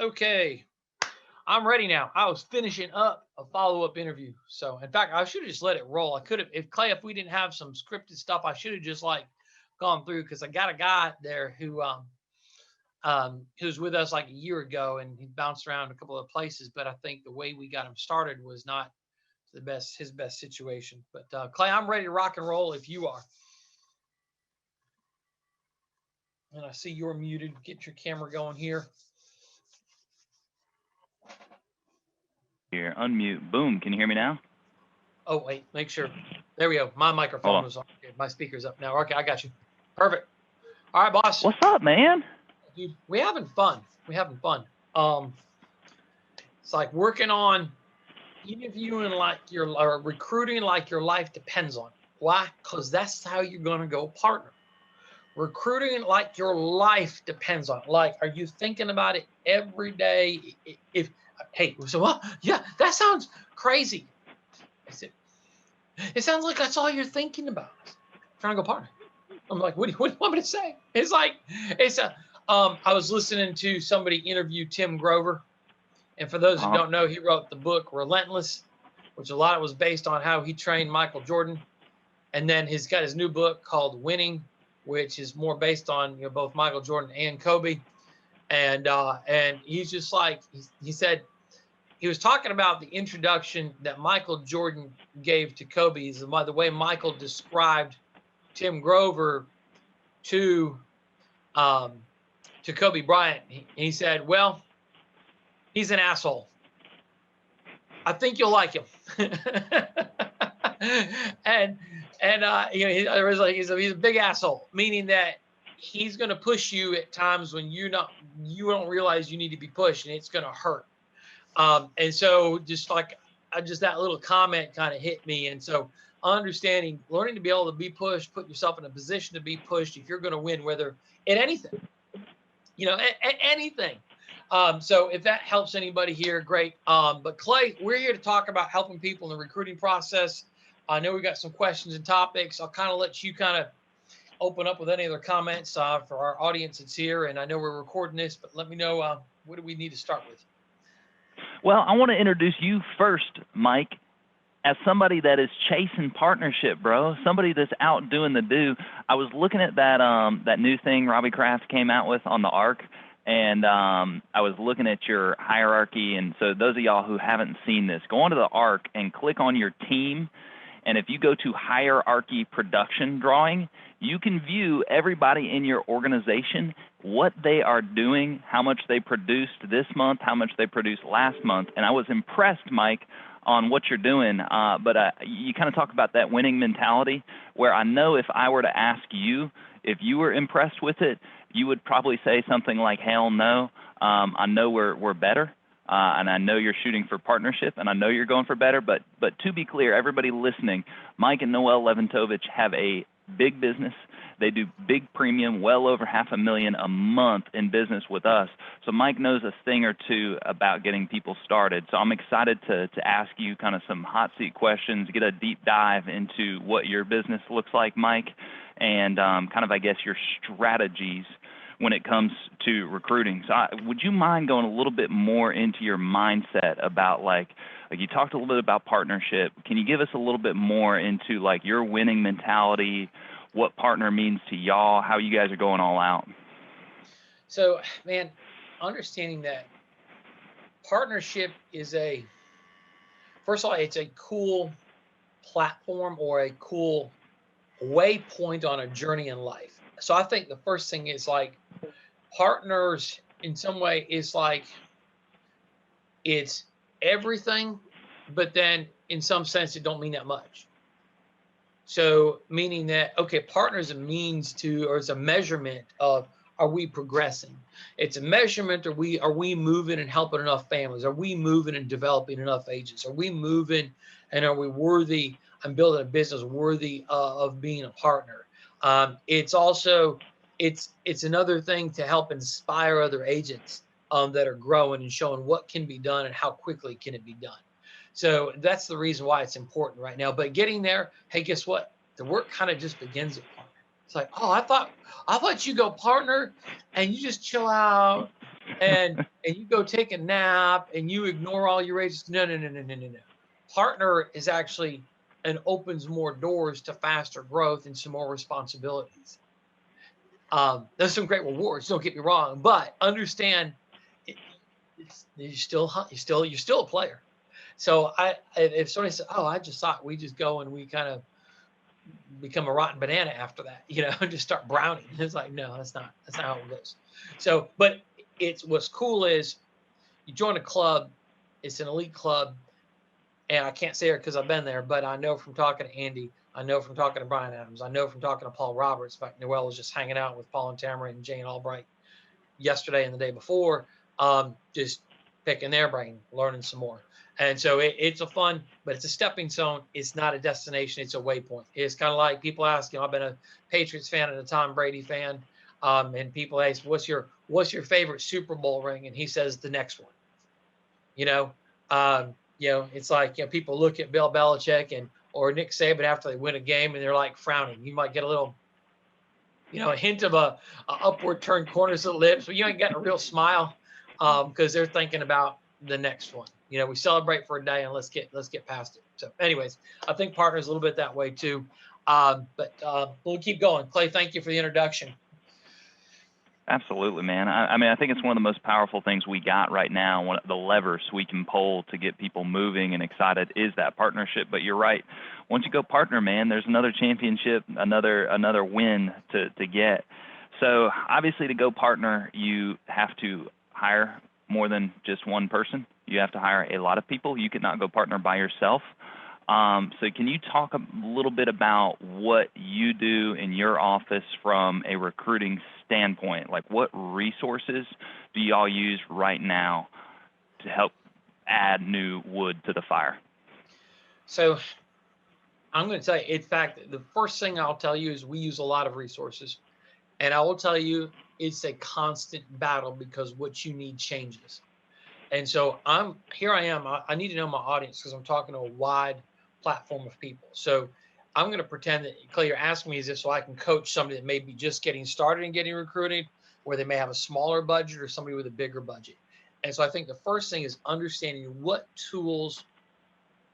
Okay, I'm ready now. I was finishing up a follow-up interview. So, in fact, I should have just let it roll. I could have, if Clay, if we didn't have some scripted stuff, I should have just like gone through because I got a guy there who's with us like a year ago and he bounced around a couple of places. But I think the way we got him started was not his best situation. But Clay, I'm ready to rock and roll if you are. And I see you're muted. Get your camera going here. Here, unmute. Boom. Can you hear me now? Oh, wait, make sure. There we go. My microphone was on. Okay, my speaker's up now. Okay, I got you. Perfect. All right, boss. What's up, man? Dude, we having fun. It's like working on interviewing like or recruiting like your life depends on it. Why? Because that's how you're going to go partner. Recruiting like your life depends on it. Like, are you thinking about it every day? If hey, so well, yeah, that sounds crazy. I said, it sounds like that's all you're thinking about. Trying to go partner. I'm like, what do you want me to say? It's like, I was listening to somebody interview Tim Grover. And for those who don't know, he wrote the book Relentless, which a lot of it was based on how he trained Michael Jordan. And then he's got his new book called Winning, which is more based on both Michael Jordan and Kobe. And he's just like, he said, he was talking about the introduction that Michael Jordan gave to Kobe. The way Michael described Tim Grover to Kobe Bryant. He said, well, he's an asshole. I think you'll like him. and he's a big asshole, meaning that he's going to push you at times when you don't realize you need to be pushed, and it's going to hurt. And so just that little comment kind of hit me. And so learning to be able to be pushed, put yourself in a position to be pushed if you're going to win, whether at anything, at anything. So if that helps anybody here, great. But Clay, we're here to talk about helping people in the recruiting process. I know we got some questions and topics. I'll kind of let you kind of open up with any other comments for our audience that's here. And I know we're recording this, but let me know what do we need to start with? Well, I want to introduce you first, Mike, as somebody that is chasing partnership, bro. Somebody that's out doing the do. I was looking at that new thing Robbie Kraft came out with on the ARC, and I was looking at your hierarchy. And so those of y'all who haven't seen this, go onto the ARC and click on your team. And if you go to hierarchy production drawing, you can view everybody in your organization, what they are doing, how much they produced this month, how much they produced last month. And I was impressed, Mike, on what you're doing. But you kind of talk about that winning mentality, where I know if I were to ask you if you were impressed with it, you would probably say something like, hell no, I know we're better. And I know you're shooting for partnership, and I know you're going for better. But to be clear, everybody listening, Mike and Noelle Lewantowicz have a big business. They do big premium, well over $500,000 a month in business with us. So Mike knows a thing or two about getting people started. So I'm excited to ask you kind of some hot seat questions, get a deep dive into what your business looks like, Mike, and kind of, I guess, your strategies when it comes to recruiting. So would you mind going a little bit more into your mindset about like you talked a little bit about partnership. Can you give us a little bit more into like your winning mentality, what partner means to y'all, how you guys are going all out? So, man, understanding that partnership is first of all, it's a cool platform or a cool waypoint on a journey in life. So I think the first thing is like partners in some way is like it's everything, but then in some sense it don't mean that much. So meaning that, okay, partner is a means to, or it's a measurement of, are we progressing? It's a measurement, are we moving and helping enough families? Are we moving and developing enough agents? Are we moving and are we worthy and building a business worthy of being a partner? It's also, it's another thing to help inspire other agents that are growing and showing what can be done and how quickly can it be done. So that's the reason why it's important right now. But getting there, hey, guess what? The work kind of just begins at partner. It's like, oh, I thought you go partner and you just chill out and you go take a nap and you ignore all your agents. No, no, no, no, no, no, no. Partner is actually and opens more doors to faster growth and some more responsibilities. There's some great rewards. Don't get me wrong, but understand you're still a player. So if somebody said, "Oh, I just thought we just go and we kind of become a rotten banana after that," just start browning. It's like, no, that's not how it goes. So, but it's what's cool is you join a club. It's an elite club, and I can't say it because I've been there, but I know from talking to Andy, I know from talking to Brian Adams, I know from talking to Paul Roberts. In fact, Noel was just hanging out with Paul and Tamara and Jane Albright yesterday and the day before, just picking their brain, learning some more. And so it's a fun, but it's a stepping stone. It's not a destination. It's a waypoint. It's kind of like people ask, I've been a Patriots fan and a Tom Brady fan. And people ask, what's your favorite Super Bowl ring? And he says the next one. It's like, people look at Bill Belichick or Nick Saban after they win a game and they're like frowning. You might get a little, a hint of a upward turned corners of the lips, but you ain't got a real smile because they're thinking about the next one. We celebrate for a day and let's get past it. So anyways, I think partner's a little bit that way too. But we'll keep going. Clay, thank you for the introduction. Absolutely, man. I mean, I think it's one of the most powerful things we got right now. One of the levers we can pull to get people moving and excited is that partnership. But you're right. Once you go partner, man, there's another championship, another win to get. So obviously, to go partner, you have to hire more than just one person. You have to hire a lot of people. You cannot go partner by yourself. So can you talk a little bit about what you do in your office from a recruiting standpoint? Like, what resources do y'all use right now to help add new wood to the fire? So I'm going to tell you, in fact, the first thing I'll tell you is we use a lot of resources. And I will tell you, it's a constant battle because what you need changes. And so I need to know my audience because I'm talking to a wide platform of people. So I'm going to pretend that, Clay, you're asking me is this so I can coach somebody that may be just getting started and getting recruited, where they may have a smaller budget, or somebody with a bigger budget. And so I think the first thing is understanding what tools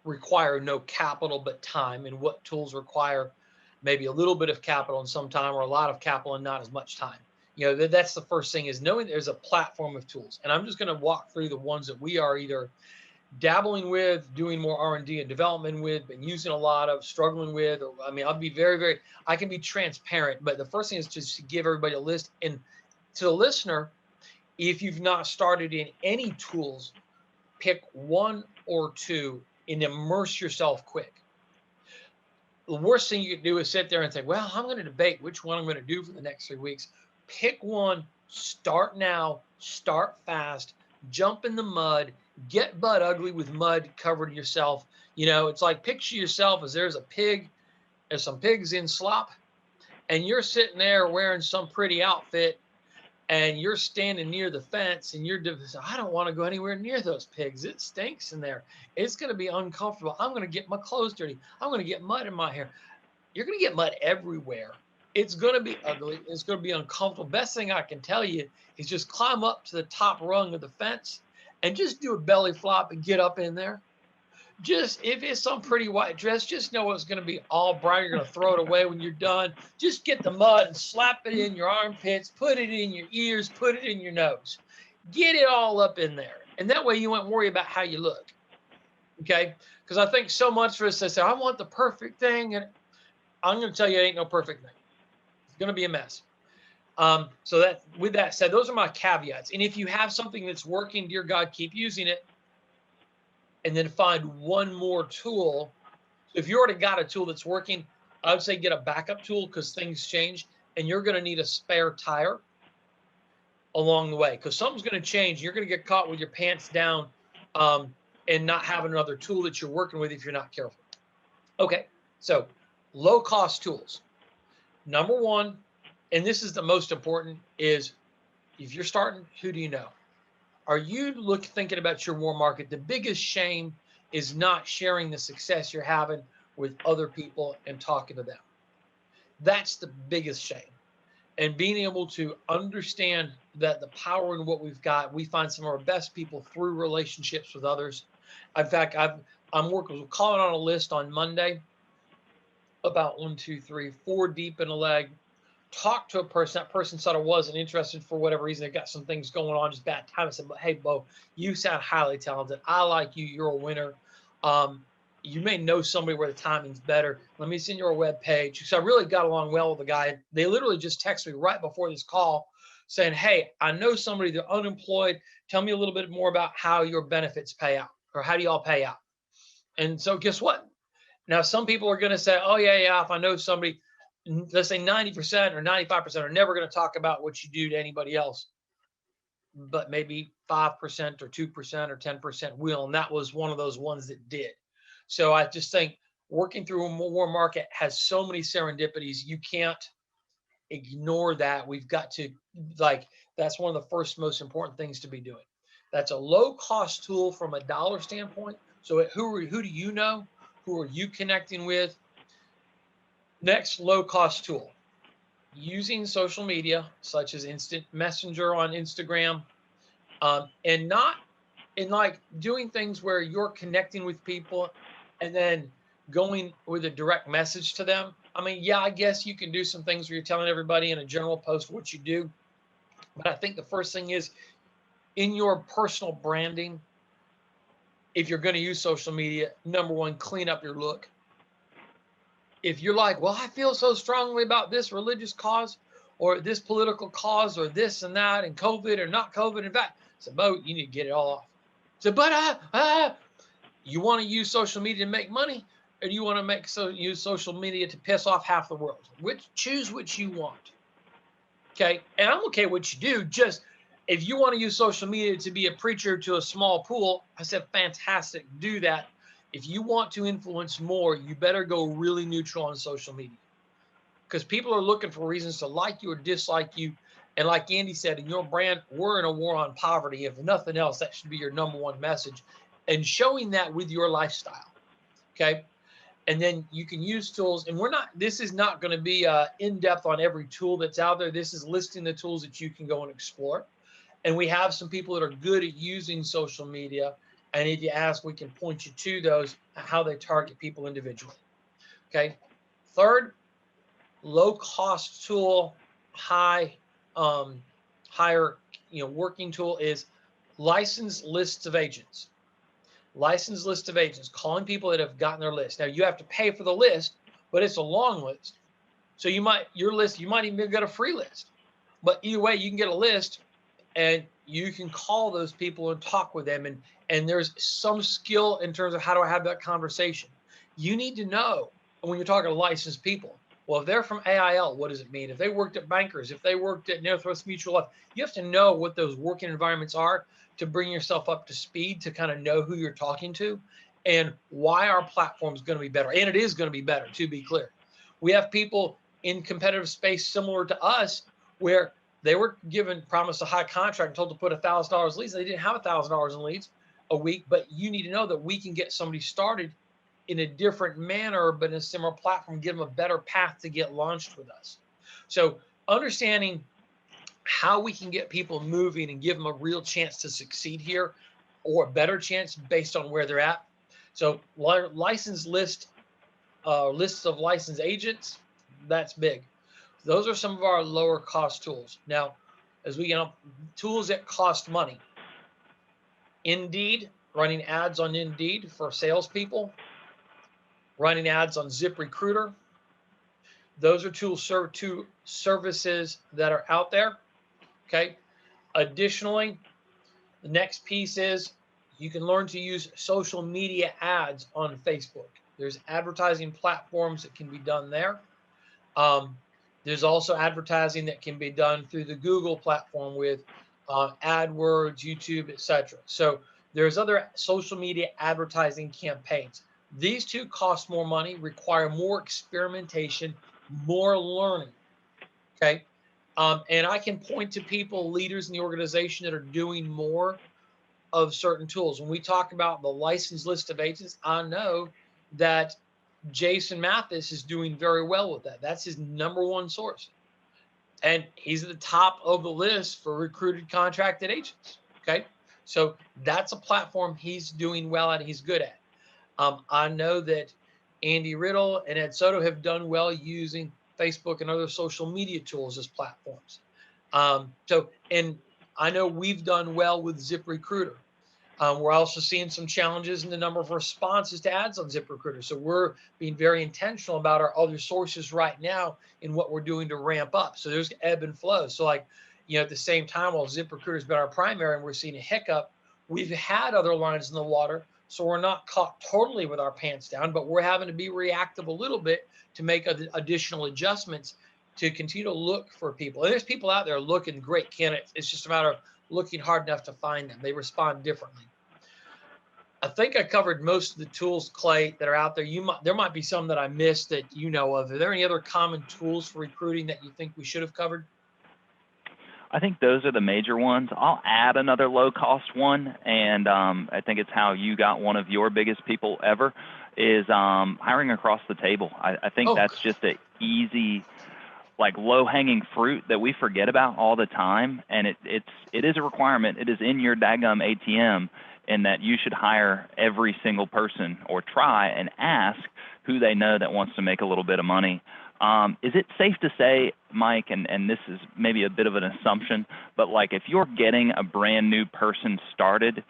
require no capital but time, and what tools require maybe a little bit of capital and some time, or a lot of capital and not as much time. That's the first thing, is knowing there's a platform of tools. And I'm just going to walk through the ones that we are either dabbling with, doing more R&D and development with, been using a lot of, struggling with. I'll be very, I can be transparent, but the first thing is just to give everybody a list. And to the listener, if you've not started in any tools, pick one or two and immerse yourself quick. The worst thing you can do is sit there and think, well, I'm going to debate which one I'm going to do for the next 3 weeks. Pick one, start now, start fast, jump in the mud, get butt ugly with mud covered yourself. It's like, picture yourself as there's some pigs in slop, and you're sitting there wearing some pretty outfit, and you're standing near the fence, and I don't want to go anywhere near those pigs. It stinks in there. It's going to be uncomfortable. I'm going to get my clothes dirty. I'm going to get mud in my hair. You're going to get mud everywhere. It's going to be ugly. It's going to be uncomfortable. Best thing I can tell you is just climb up to the top rung of the fence and just do a belly flop and get up in there. Just, if it's some pretty white dress, just know it's going to be all brown. You're going to throw it away when you're done. Just get the mud and slap it in your armpits, put it in your ears, put it in your nose. Get it all up in there. And that way you won't worry about how you look. Okay? Because I think so much for us, they say, I want the perfect thing. And I'm going to tell you, it ain't no perfect thing. It's going to be a mess. So that, with that said, those are my caveats. And if you have something that's working, dear God, keep using it. And then find one more tool. If you already got a tool that's working, I would say get a backup tool, because things change, and you're going to need a spare tire along the way, because something's going to change. You're going to get caught with your pants down and not having another tool that you're working with if you're not careful. Okay, so low-cost tools. Number one, and this is the most important, is if you're starting, who do you know? Are you thinking about your warm market? The biggest shame is not sharing the success you're having with other people and talking to them. That's the biggest shame. and being able to understand that the power in what we've got. We find some of our best people through relationships with others. In fact, I'm calling on a list on Monday, about 1, 2, 3, 4 deep in a leg. Talk to a person. That person said I wasn't interested for whatever reason. They got some things going on, just bad time. I said, but hey, Bo, you sound highly talented. I like you. You're a winner. Um, you may know somebody where the timing's better. Let me send you a web page. So I really got along well with the guy. They literally just texted me right before this call saying, hey, I know somebody, they're unemployed. Tell me a little bit more about how your benefits pay out, or how do y'all pay out? And so guess what? Now, some people are going to say, oh, yeah, if I know somebody, let's say 90% or 95% are never going to talk about what you do to anybody else, but maybe 5% or 2% or 10% will. And that was one of those ones that did. So I just think working through a war market has so many serendipities. You can't ignore that. We've got to, like, that's one of the first most important things to be doing. That's a low cost tool from a dollar standpoint. So who do you know? Who are you connecting with? Next, low cost tool, using social media such as instant messenger on Instagram, and not in like doing things where you're connecting with people and then going with a direct message to them. I mean, yeah, I guess you can do some things where you're telling everybody in a general post what you do. But I think the first thing is in your personal branding, if you're going to use social media, number one, clean up your look. If you're like, well, I feel so strongly about this religious cause or this political cause or this and that and COVID or not COVID, in fact, so Bo, you need to get it all off. So, but you want to use social media to make money, or do you want to use social media to piss off half the world? Choose which you want. Okay, and I'm okay what you do. Just if you want to use social media to be a preacher to a small pool, I said fantastic, do that. If you want to influence more, you better go really neutral on social media, because people are looking for reasons to like you or dislike you. And like Andy said, in your brand, we're in a war on poverty. If nothing else, that should be your number one message, and showing that with your lifestyle. Okay. And then you can use tools, and this is not going to be in depth on every tool that's out there. This is listing the tools that you can go and explore. And we have some people that are good at using social media. And if you ask, we can point you to those, how they target people individually. Okay. Third, low cost tool, higher, working tool is licensed lists of agents. Licensed list of agents, calling people that have gotten their list. Now you have to pay for the list, but it's a long list. So you might even get a free list. But either way, you can get a list and you can call those people and talk with them. And there's some skill in terms of how do I have that conversation. You need to know when you're talking to licensed people. Well, if they're from AIL, what does it mean? If they worked at Bankers, if they worked at Northwest Mutual Life, you have to know what those working environments are to bring yourself up to speed, to kind of know who you're talking to and why our platform is going to be better. And it is going to be better, to be clear. We have people in competitive space similar to us where they were promised a high contract and told to put $1,000 leads. They didn't have $1,000 in leads a week, but you need to know that we can get somebody started in a different manner, but in a similar platform, give them a better path to get launched with us. So understanding how we can get people moving and give them a real chance to succeed here, or a better chance based on where they're at. So license lists of licensed agents, that's big. Those are some of our lower cost tools. Now, as we tools that cost money. Indeed, running ads on Indeed for salespeople, running ads on ZipRecruiter. Those are two services that are out there. Okay. Additionally, the next piece is you can learn to use social media ads on Facebook. There's advertising platforms that can be done there. There's also advertising that can be done through the Google platform with AdWords, YouTube, etc. So there's other social media advertising campaigns. These two cost more money, require more experimentation, more learning. Okay. And I can point to people, leaders in the organization that are doing more of certain tools. When we talk about the licensed list of agents, I know that Jason Mathis is doing very well with that. That's his number one source. and he's at the top of the list for recruited contracted agents. Okay. So that's a platform he's doing well at, he's good at. I know that Andy Riddle and Ed Soto have done well using Facebook and other social media tools as platforms. And I know we've done well with ZipRecruiter. We're also seeing some challenges in the number of responses to ads on ZipRecruiter. So we're being very intentional about our other sources right now in what we're doing to ramp up. So there's ebb and flow. So like, at the same time, while ZipRecruiter has been our primary and we're seeing a hiccup, we've had other lines in the water. So we're not caught totally with our pants down, but we're having to be reactive a little bit to make additional adjustments to continue to look for people. And there's people out there looking great candidates. It's just a matter of looking hard enough to find them. They respond differently. I think I covered most of the tools, Clay, that are out there. There might be some that I missed that you know of. Are there any other common tools for recruiting that you think we should have covered? I think those are the major ones. I'll add another low-cost one, and I think it's how you got one of your biggest people ever, is hiring across the table. I think that's just an easy, like low-hanging fruit that we forget about all the time, and it is a requirement. It is in your daggum ATM, in that you should hire every single person or try and ask who they know that wants to make a little bit of money. Is it safe to say, Mike, and this is maybe a bit of an assumption, but like if you're getting a brand new person started,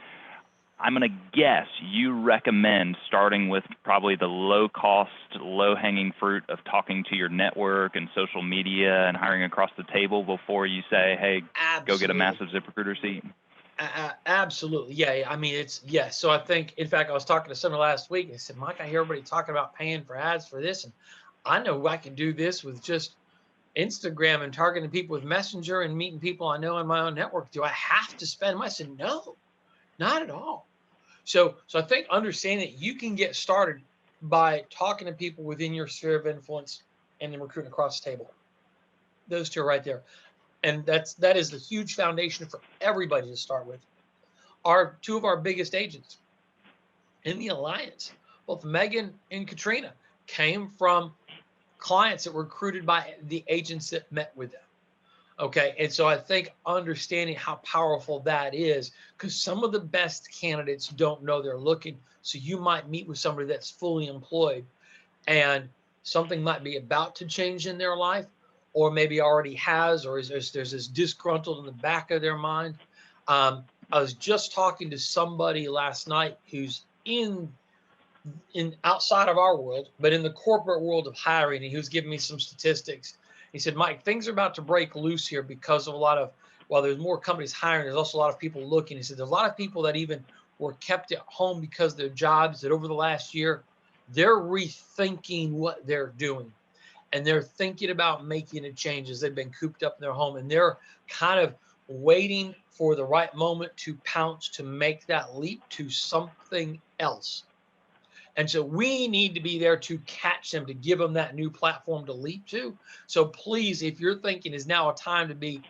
I'm going to guess you recommend starting with probably the low-cost, low-hanging fruit of talking to your network and social media and hiring across the table before you say, hey, go get a massive ZipRecruiter seat? Absolutely. Yeah. I mean, yes. So I think, in fact, I was talking to someone last week and I said, Mike, I hear everybody talking about paying for ads for this. And I know I can do this with just Instagram and targeting people with Messenger and meeting people I know in my own network. Do I have to spend money? I said, no, not at all. So I think understanding that you can get started by talking to people within your sphere of influence and then recruiting across the table. Those two are right there. And that is the huge foundation for everybody to start with. Two of our biggest agents in the alliance, both Megan and Katrina, came from clients that were recruited by the agents that met with them. Okay. And so I think understanding how powerful that is, because some of the best candidates don't know they're looking. So you might meet with somebody that's fully employed and something might be about to change in their life, or maybe already has, or there's this disgruntled in the back of their mind. I was just talking to somebody last night who's in outside of our world, but in the corporate world of hiring, and he was giving me some statistics. He said, Mike, things are about to break loose here because of while there's more companies hiring, there's also a lot of people looking. He said, there's a lot of people that even were kept at home because of their jobs, that over the last year, they're rethinking what they're doing. And they're thinking about making a change as they've been cooped up in their home. And they're kind of waiting for the right moment to pounce, to make that leap to something else. And so we need to be there to catch them, to give them that new platform to leap to. So please, if you're thinking is now a time to be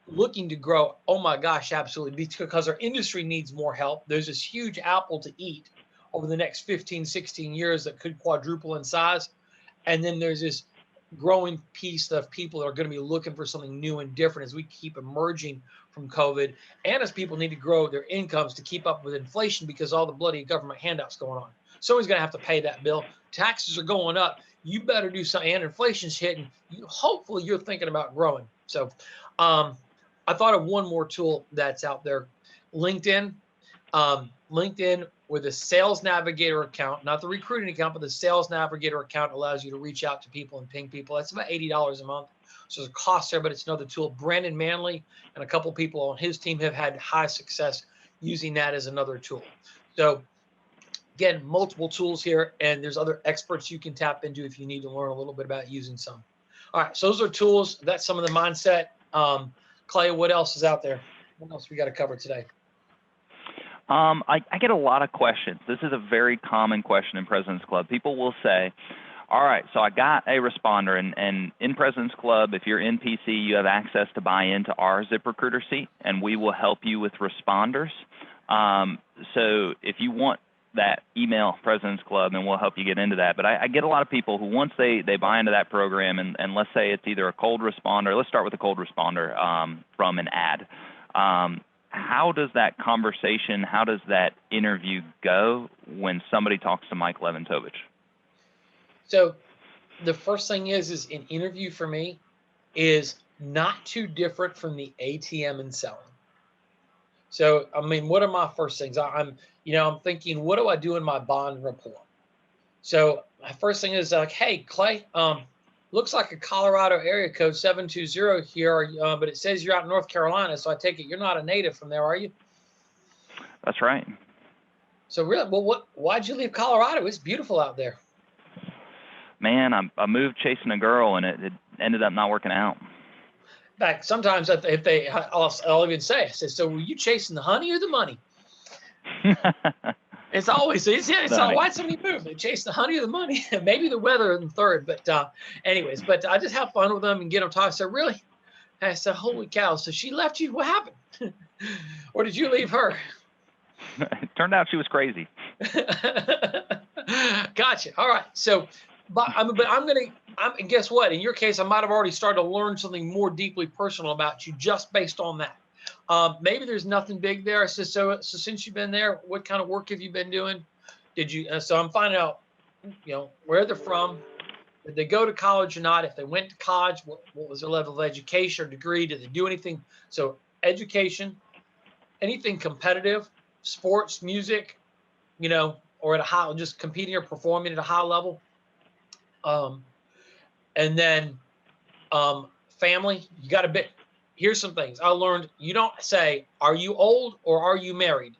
looking to grow, oh my gosh, absolutely. Because our industry needs more help. There's this huge apple to eat over the next 15, 16 years that could quadruple in size. And then there's this growing piece of people that are going to be looking for something new and different as we keep emerging from COVID, and as people need to grow their incomes to keep up with inflation because all the bloody government handouts going on. Someone's going to have to pay that bill. Taxes are going up. You better do something, and inflation's hitting. Hopefully you're thinking about growing. So I thought of one more tool that's out there, LinkedIn. LinkedIn with a Sales Navigator account, not the recruiting account, but the Sales Navigator account allows you to reach out to people and ping people. That's about $80 a month. So there's a cost there, but it's another tool. Brandon Manley and a couple people on his team have had high success using that as another tool. So again, multiple tools here, and there's other experts you can tap into if you need to learn a little bit about using some. All right, so those are tools. That's some of the mindset. Clay, what else is out there? What else we got to cover today? I get a lot of questions. This is a very common question in President's Club. People will say, all right, so I got a responder, and in President's Club, if you're in PC, you have access to buy into our ZipRecruiter seat, and we will help you with responders. So if you want that email President's Club, and we'll help you get into that. But I get a lot of people who once they buy into that program, and let's say it's either a cold responder. Let's start with a cold responder from an ad. How does that conversation, how does that interview go when somebody talks to Mike Lewantowicz? So the first thing is an interview for me is not too different from the ATM and selling. So, I mean, what are my first things? I'm thinking, what do I do in my bond report? So my first thing is like, hey, Clay, looks like a Colorado area code 720 here, but it says you're out in North Carolina. So I take it you're not a native from there, are you? That's right. So really, well, why'd you leave Colorado? It's beautiful out there. Man, I moved chasing a girl, and it ended up not working out. In fact, sometimes I'll even say, I say, so were you chasing the honey or the money? It's always, why'd somebody move? They chase the honey or the money? Maybe the weather in third, but anyways, but I just have fun with them and get them talking. So really, I said, holy cow. So she left you, what happened? Or did you leave her? It turned out she was crazy. Gotcha. All right. So, and guess what? In your case, I might have already started to learn something more deeply personal about you just based on that. Maybe there's nothing big there. So since you've been there, what kind of work have you been doing? Did you? So I'm finding out, where they're from. Did they go to college or not? If they went to college, what was their level of education or degree? Did they do anything? So education, anything competitive, sports, music, or at a high, just competing or performing at a high level. And then family, you got a bit. Here's some things I learned. You don't say, are you old or are you married?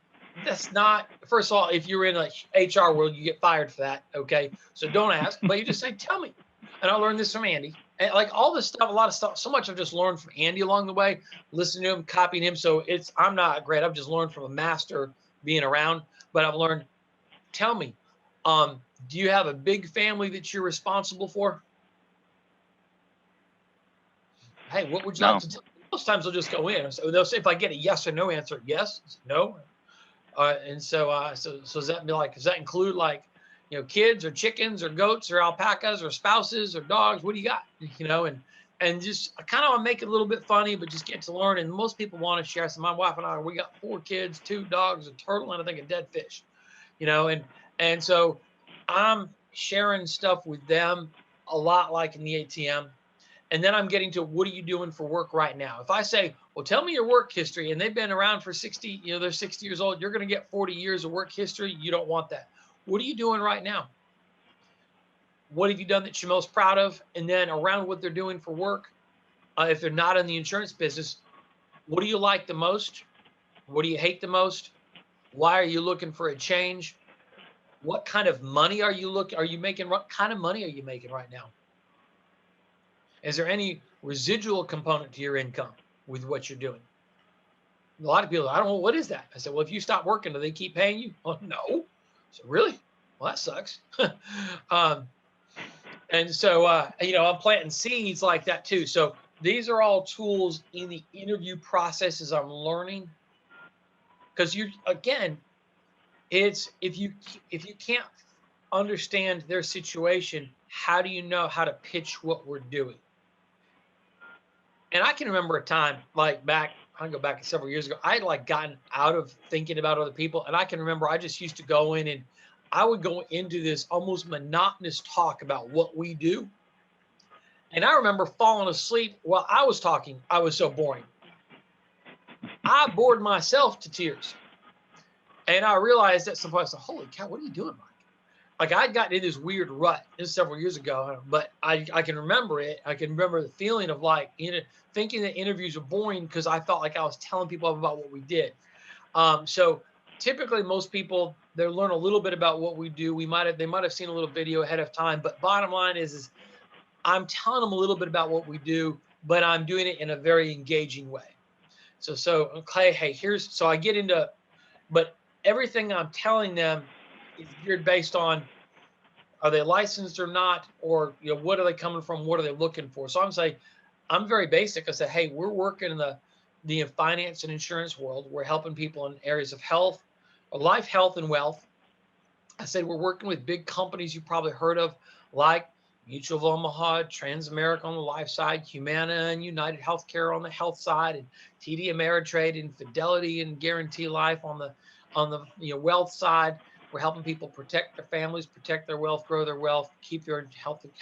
That's not, first of all, if you're in a HR world, you get fired for that. Okay. So don't ask, but you just say, tell me. And I learned this from Andy. And like all this stuff, a lot of stuff, so much I've just learned from Andy along the way, listening to him, copying him. So I'm not great. I've just learned from a master being around, but I've learned, tell me, do you have a big family that you're responsible for? Hey, what would you like to do? Most times they'll just go in. So they'll say, if I get a yes or no answer, yes, no. And so does that include like, kids or chickens or goats or alpacas or spouses or dogs? What do you got? And just I kind of want to make it a little bit funny, but just get to learn. And most people want to share. So my wife and I, we got 4 kids, 2 dogs, a turtle, and I think a dead fish, and so I'm sharing stuff with them a lot, like in the ATM. And then I'm getting to, what are you doing for work right now? If I say, well, tell me your work history, and they've been around for 60, they're 60 years old, you're going to get 40 years of work history. You don't want that. What are you doing right now? What have you done that you're most proud of? And then around what they're doing for work, if they're not in the insurance business, what do you like the most? What do you hate the most? Why are you looking for a change? What kind of money are you making? What kind of money are you making right now? Is there any residual component to your income with what you're doing? A lot of people, I don't know, what is that? I said, well, if you stop working, do they keep paying you? Oh, no. So really? Well, that sucks. And so, I'm planting seeds like that too. So these are all tools in the interview process as I'm learning. Because it's if you can't understand their situation, how do you know how to pitch what we're doing? And I can remember a time I go back several years ago, I had gotten out of thinking about other people. And I can remember I just used to go in and I would go into this almost monotonous talk about what we do. And I remember falling asleep while I was talking. I was so boring. I bored myself to tears. And I realized at some point, I said, holy cow, what are you doing, Mike? Like I'd gotten in this weird rut. This is several years ago, but I can remember it. I can remember the feeling of thinking that interviews were boring because I felt like I was telling people about what we did. So typically most people, they learn a little bit about what we do. They might have seen a little video ahead of time, but bottom line is I'm telling them a little bit about what we do, but I'm doing it in a very engaging way. So okay, hey, so I get into, but everything I'm telling them is geared based on, are they licensed or not? Or, what are they coming from? What are they looking for? So I'm saying, I'm very basic. I said, hey, we're working in the finance and insurance world. We're helping people in areas of health, life, health, and wealth. I said we're working with big companies you probably heard of, like Mutual of Omaha, Transamerica on the life side, Humana and United Healthcare on the health side, and TD Ameritrade and Fidelity and Guarantee Life on the wealth side. We're helping people protect their families, protect their wealth, grow their wealth, keep their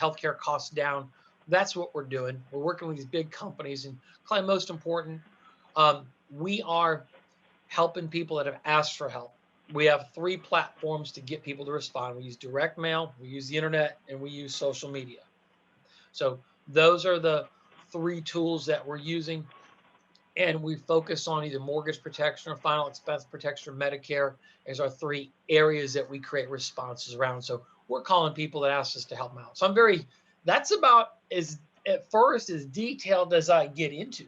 healthcare costs down. That's what we're doing. We're working with these big companies, and Clay, most important, we are helping people that have asked for help. We have 3 platforms to get people to respond. We use direct mail, we use the internet, and we use social media. So those are the 3 tools that we're using. And we focus on either mortgage protection or final expense protection or Medicare as our 3 areas that we create responses around. So we're calling people that ask us to help them out. So that's about as, at first, as detailed as I get into.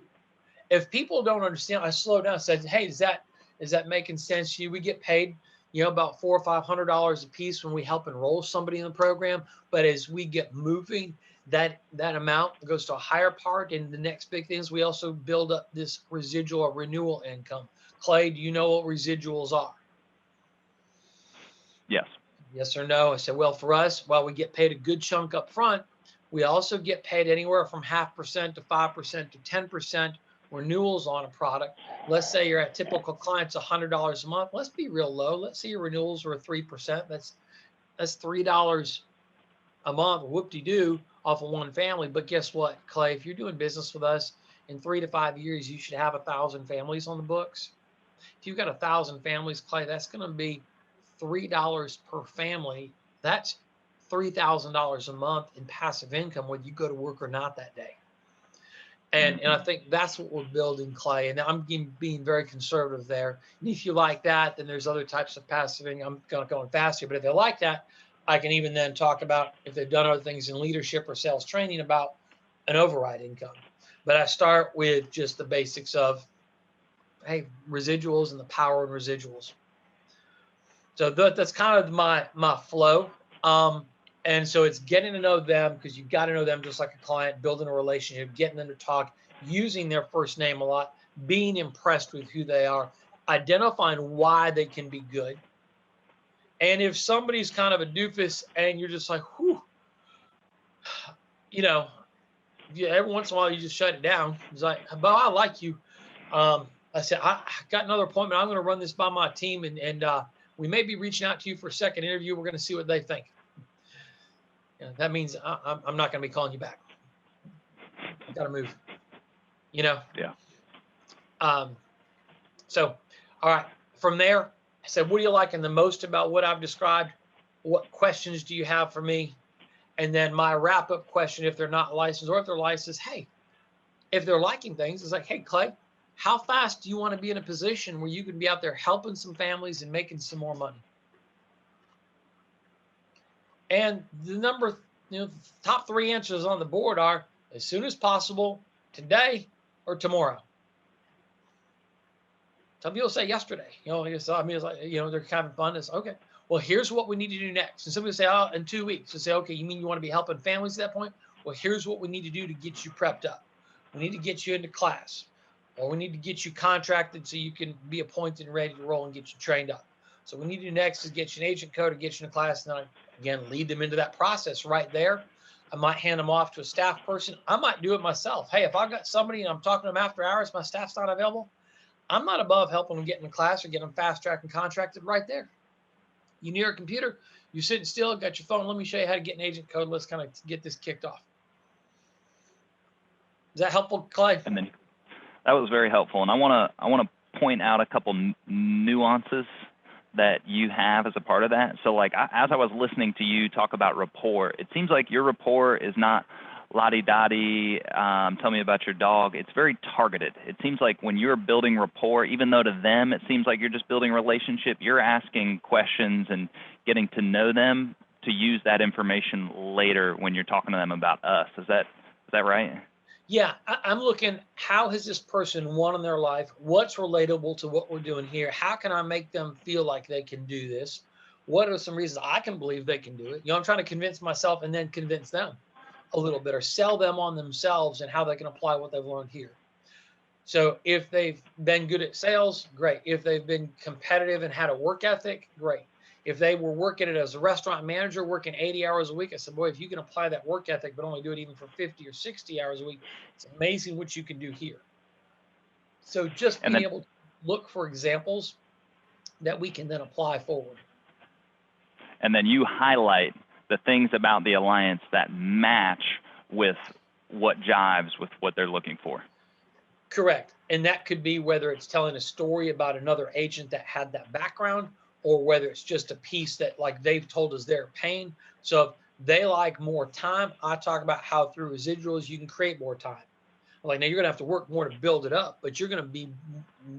If people don't understand, I slow down and said, hey, is that making sense to you? We get paid, about $400 or $500 a piece when we help enroll somebody in the program. But as we get moving, that amount goes to a higher part. And the next big thing is we also build up this residual or renewal income. Clay, do you know what residuals are? Yes. Yes or no? I said, well, for us, while we get paid a good chunk up front, we also get paid anywhere from 0.5% to 5% to 10% renewals on a product. Let's say you're at typical clients $100 a month. Let's be real low. Let's say your renewals are 3%. That's $3 a month, whoop-de-doo, off of one family. But guess what, Clay? If you're doing business with us in 3 to 5 years, you should have 1,000 families on the books. If you've got 1,000 families, Clay, that's going to be $3 per family. That's $3,000 a month in passive income whether you go to work or not that day. And I think that's what we're building, Clay. And I'm being very conservative there. And if you like that, then there's other types of passive income. I'm going to go faster. But if they like that, I can even then talk about, if they've done other things in leadership or sales training, about an override income. But I start with just the basics of, hey, residuals and the power of residuals. So that's kind of my flow. And so it's getting to know them, because you've got to know them just like a client, building a relationship, getting them to talk, using their first name a lot, being impressed with who they are, identifying why they can be good. And if somebody's kind of a doofus and you're just like, whew, every once in a while you just shut it down. It's like, but I like you. I said, I got another appointment. I'm going to run this by my team, and we may be reaching out to you for a second interview. We're going to see what they think. That means I'm not going to be calling you back. I got to move. Yeah. So, all right. From there, I said, what are you liking the most about what I've described? What questions do you have for me? And then my wrap-up question, if they're not licensed, or if they're licensed, hey, if they're liking things, it's like, hey, Clay, how fast do you want to be in a position where you can be out there helping some families and making some more money? And the top 3 answers on the board are as soon as possible, today, or tomorrow. Some people say yesterday. It's like, they're kind of fun. It's okay. Well, here's what we need to do next. And somebody say, oh, in 2 weeks. So say, okay, you mean you want to be helping families at that point? Well, here's what we need to do to get you prepped up. We need to get you into class, or we need to get you contracted so you can be appointed and ready to roll and get you trained up. So what we need to do next is get you an agent code, or get you in class, and then again, lead them into that process right there. I might hand them off to a staff person. I might do it myself. Hey, if I've got somebody and I'm talking to them after hours, my staff's not available, I'm not above helping them get in class or get them fast track and contracted right there. You near a computer, you're sitting still, got your phone. Let me show you how to get an agent code. Let's kind of get this kicked off. Is that helpful, Clay? And then that was very helpful. And I want to point out a couple nuances that you have as a part of that. So like, as I was listening to you talk about rapport, it seems like your rapport is not la-di-da-di, tell me about your dog. It's very targeted. It seems like when you're building rapport, even though to them it seems like you're just building a relationship, you're asking questions and getting to know them to use that information later when you're talking to them about us. Is that right? Yeah, I'm looking, how has this person won in their life? What's relatable to what we're doing here? How can I make them feel like they can do this? What are some reasons I can believe they can do it? I'm trying to convince myself and then convince them a little bit, or sell them on themselves and how they can apply what they've learned here. So if they've been good at sales, great. If they've been competitive and had a work ethic, great. if they were working it as a restaurant manager, working 80 hours a week, I said, boy, if you can apply that work ethic, but only do it even for 50 or 60 hours a week, it's amazing what you can do here. So just And being then able to look for examples that we can then apply forward. and then you highlight the things about the alliance that match with what jives with what they're looking for. Correct. And that could be whether it's telling a story about another agent that had that background, or whether it's just a piece that like they've told us their pain. So if they like more time, I talk about how through residuals you can create more time. Like, now you're going to have to work more to build it up, but you're going to be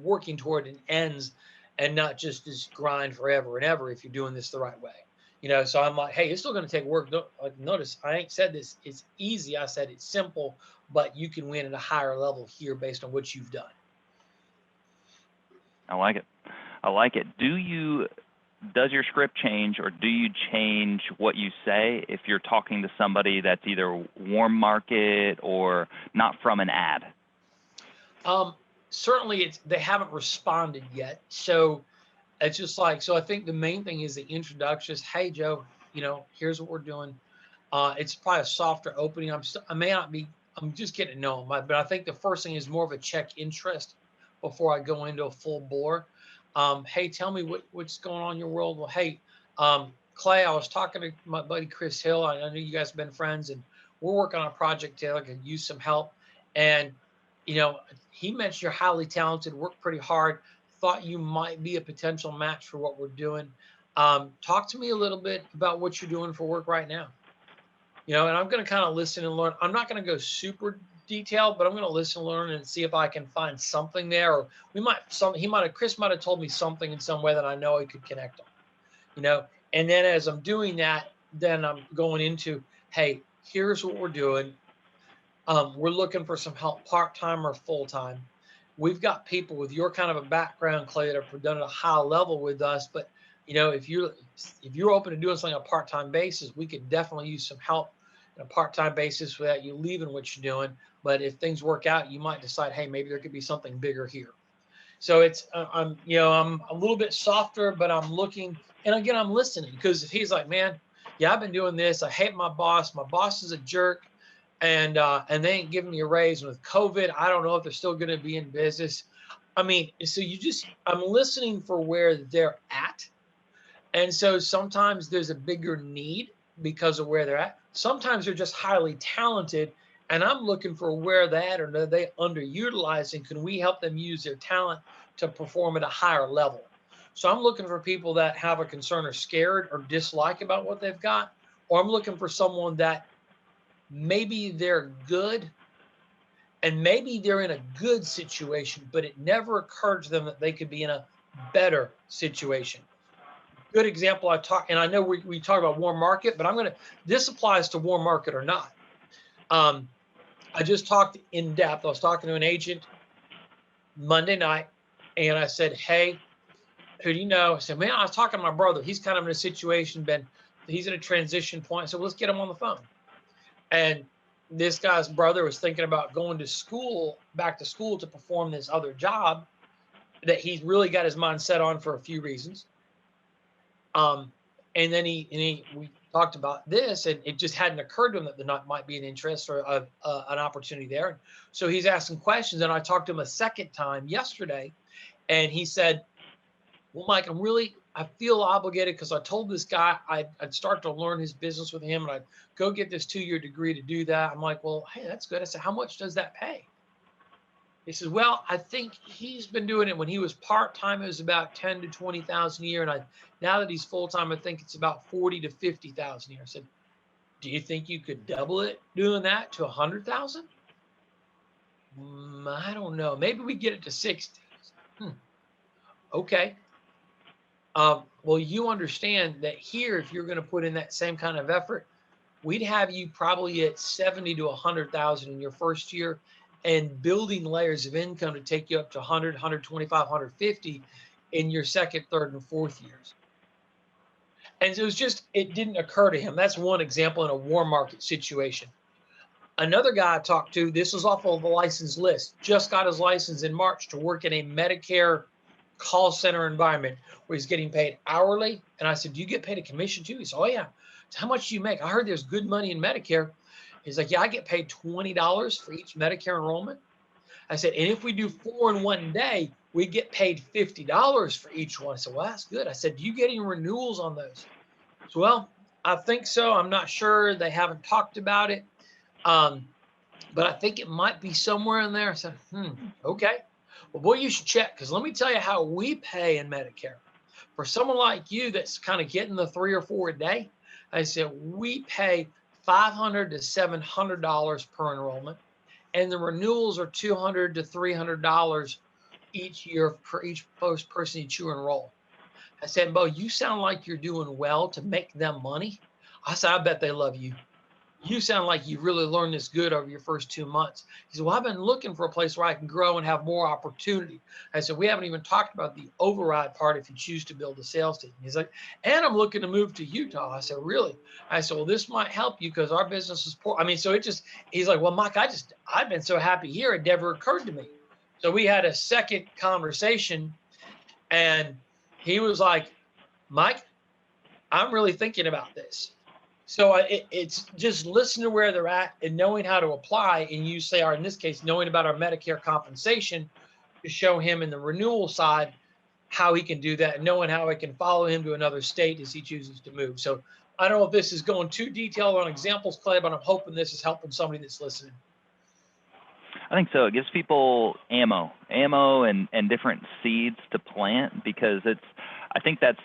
working toward an ends and not just this grind forever and ever if you're doing this the right way. You know, so I'm like, hey, it's still going to take work. Like, notice I ain't said this, it's easy. I said it's simple, but you can win at a higher level here based on what you've done. I like it. I like it. Does your script change, or do you change what you say if you're talking to somebody that's either warm market or not from an ad? Certainly they haven't responded yet. So it's just like, so I think the main thing is the introduction is, hey, Joe, you know, here's what we're doing. It's probably a softer opening. I'm just getting to know them, but I think the first thing is more of a check interest before I go into a full bore. Hey, tell me what's going on in your world. Well, hey, Clay, I was talking to my buddy Chris Hill. I know you guys have been friends, and we're working on a project together. Could use some help. And you know, he mentioned you're highly talented, work pretty hard. Thought you might be a potential match for what we're doing. Talk to me a little bit about what you're doing for work right now. You know, and I'm going to kind of listen and learn. I'm not going to go super detailed, but I'm going to listen, learn, and see if I can find something there. Or Chris might have told me something in some way that I know he could connect on. You know, and then as I'm doing that, then I'm going into, hey, here's what we're doing. We're looking for some help, part-time or full-time. We've got people with your kind of a background, Clay, that have done at a high level with us. But you know, if you're open to doing something on a part-time basis, we could definitely use some help on a part-time basis without you leaving what you're doing. But if things work out, you might decide, hey, maybe there could be something bigger here. So it's I'm a little bit softer, but I'm looking, and again, I'm listening, because if he's like, man, yeah, I've been doing this. I hate my boss. My boss is a jerk, and they ain't giving me a raise. And with COVID, I don't know if they're still going to be in business. I mean, so I'm listening for where they're at. And so sometimes there's a bigger need because of where they're at. Sometimes they're just highly talented, and I'm looking for where they're at, or are they underutilizing? Can we help them use their talent to perform at a higher level? So I'm looking for people that have a concern or scared or dislike about what they've got, or I'm looking for someone that maybe they're good and maybe they're in a good situation, but it never occurred to them that they could be in a better situation. Good example, and I know we talk about warm market, but this applies to warm market or not. I just talked in depth. I was talking to an agent Monday night, and I said, hey, who do you know? I said, man, I was talking to my brother. He's kind of in a situation, he's in a transition point. So let's get him on the phone. And this guy's brother was thinking about going to school, back to school, to perform this other job that he's really got his mind set on for a few reasons. And then we talked about this, and it just hadn't occurred to him that there might be an interest or an opportunity there. So he's asking questions, and I talked to him a second time yesterday, and he said, well, Mike, I feel obligated because I told this guy I'd start to learn his business with him, and I'd go get this 2-year degree to do that. I'm like, well, hey, that's good. I said, how much does that pay? He says, well, I think he's been doing it when he was part-time. It was about 10 to 20,000 a year. And now that he's full-time, I think it's about 40 to 50,000 a year. I said, do you think you could double it doing that to 100,000? I don't know. Maybe we get it to 60. Okay. Well, you understand that here, if you're going to put in that same kind of effort, we'd have you probably at 70 to 100,000 in your first year, and building layers of income to take you up to 100, 125, 150 in your second, third, and fourth years. And it didn't occur to him. That's one example in a warm market situation. Another guy I talked to, this was off of the license list, just got his license in March to work in a Medicare call center environment where he's getting paid hourly. And I said, do you get paid a commission too? He said, oh yeah. So how much do you make? I heard there's good money in Medicare. He's like, yeah, I get paid $20 for each Medicare enrollment. I said, and if we do 4 in one day, we get paid $50 for each one. I said, well, that's good. I said, do you get any renewals on those? So, well, I think so. I'm not sure. They haven't talked about it. But I think it might be somewhere in there. I said, okay. Well, boy, you should check, because let me tell you how we pay in Medicare. For someone like you that's kind of getting the 3 or 4 a day, I said, we pay $500 to $700 per enrollment. And the renewals are $200 to $300 each year for each person that you enroll. I said, Bo, you sound like you're doing well to make them money. I said, I bet they love you. You sound like you really learned this good over your first 2 months. He said, well, I've been looking for a place where I can grow and have more opportunity. I said, we haven't even talked about the override part if you choose to build a sales team. He's like, and I'm looking to move to Utah. I said, really? I said, well, this might help you because our business is poor. I mean, so it just, he's like, well, Mike, I've been so happy here. It never occurred to me. So we had a second conversation, and he was like, Mike, I'm really thinking about this. So it's just listening to where they're at and knowing how to apply. And you say, or in this case, knowing about our Medicare compensation to show him in the renewal side how he can do that, and knowing how I can follow him to another state as he chooses to move. So I don't know if this is going too detailed on examples, Clay, but I'm hoping this is helping somebody that's listening. I think so. It gives people ammo and different seeds to plant, because I think that's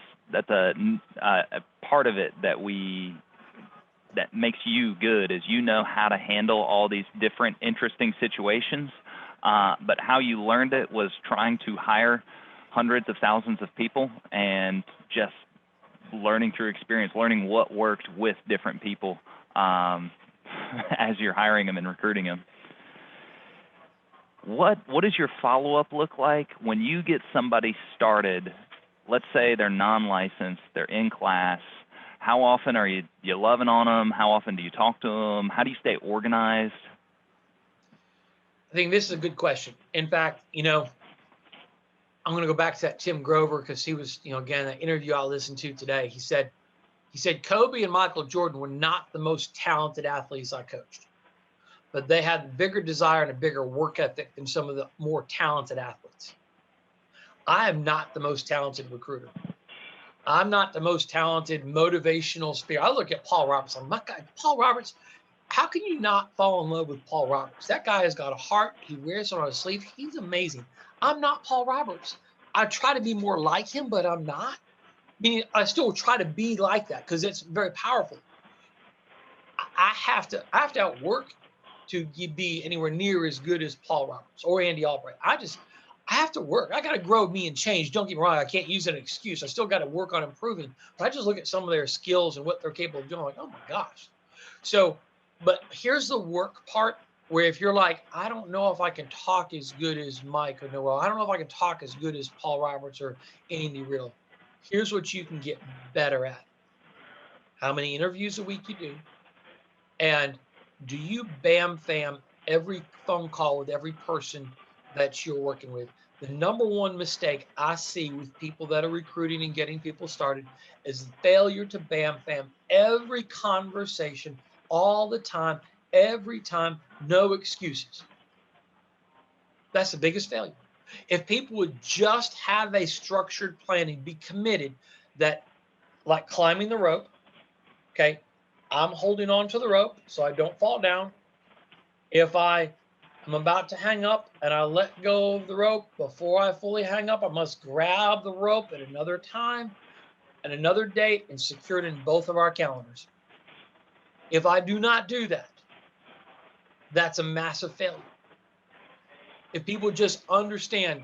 a part of it that makes you good, is you know how to handle all these different interesting situations. But how you learned it was trying to hire hundreds of thousands of people and just learning through experience, learning what worked with different people as you're hiring them and recruiting them. What does your follow-up look like when you get somebody started? Let's say they're non-licensed, they're in class. How often are you loving on them? How often do you talk to them? How do you stay organized? I think this is a good question. In fact, I'm going to go back to that Tim Grover, because he was, again, that interview I listened to today. He said Kobe and Michael Jordan were not the most talented athletes I coached, but they had a bigger desire and a bigger work ethic than some of the more talented athletes. I am not the most talented recruiter. I'm not the most talented motivational speaker. I look at Paul Roberts. I'm my guy, Paul Roberts. How can you not fall in love with Paul Roberts? That guy has got a heart. He wears it on his sleeve. He's amazing. I'm not Paul Roberts. I try to be more like him, but I'm not. Meaning, I still try to be like that because it's very powerful. I have to outwork to be anywhere near as good as Paul Roberts or Andy Albright. I have to work. I got to grow me and change. Don't get me wrong. I can't use an excuse. I still got to work on improving. But I just look at some of their skills and what they're capable of doing. I'm like, oh my gosh. So, but here's the work part, where if you're like, I don't know if I can talk as good as Mike or Noel. I don't know if I can talk as good as Paul Roberts or Andy Riddle. Here's what you can get better at. How many interviews a week you do. And do you bam-fam every phone call with every person that you're working with? The number one mistake I see with people that are recruiting and getting people started is the failure to bam-fam every conversation all the time, every time, no excuses. That's the biggest failure. If people would just have a structured planning, be committed, that, like climbing the rope, okay, I'm holding on to the rope so I don't fall down. If I'm about to hang up and I let go of the rope before I fully hang up, I must grab the rope at another time and another date and secure it in both of our calendars. If I do not do that, that's a massive failure. If people just understand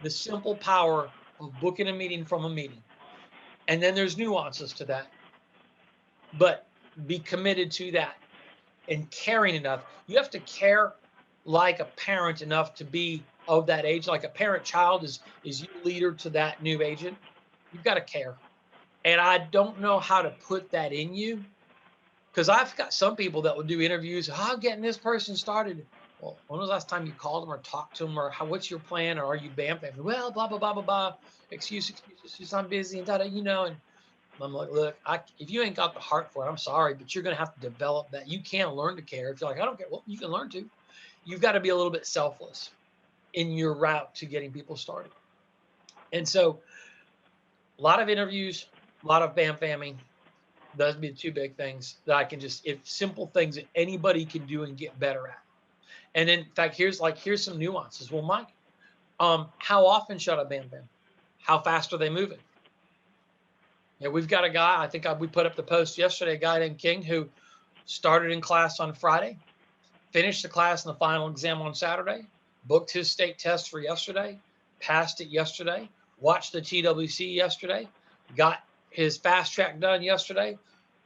the simple power of booking a meeting from a meeting, and then there's nuances to that, but be committed to that and caring enough. You have to care like a parent enough to be of that age. Like a parent-child is you leader to that new agent. You've got to care. And I don't know how to put that in you, because I've got some people that will do interviews. I'm getting this person started. Well, when was the last time you called them or talked to them, or what's your plan, or are you bam bam? Well, blah blah blah blah blah. Excuses. I'm busy and da you know. And I'm like, look, if you ain't got the heart for it, I'm sorry, but you're gonna have to develop that. You can't learn to care. If you're like, I don't care, well, you can learn to. You've got to be a little bit selfless in your route to getting people started. And so, a lot of interviews, a lot of bam famming. Those would be the two big things that I can if simple things that anybody can do and get better at. And in fact, here's some nuances. Well, Mike, how often should I bam bam? How fast are they moving? Yeah, we've got a guy. I think we put up the post yesterday. A guy named King who started in class on Friday, finished the class and the final exam on Saturday, booked his state test for yesterday, passed it yesterday, watched the TWC yesterday, got his fast track done yesterday,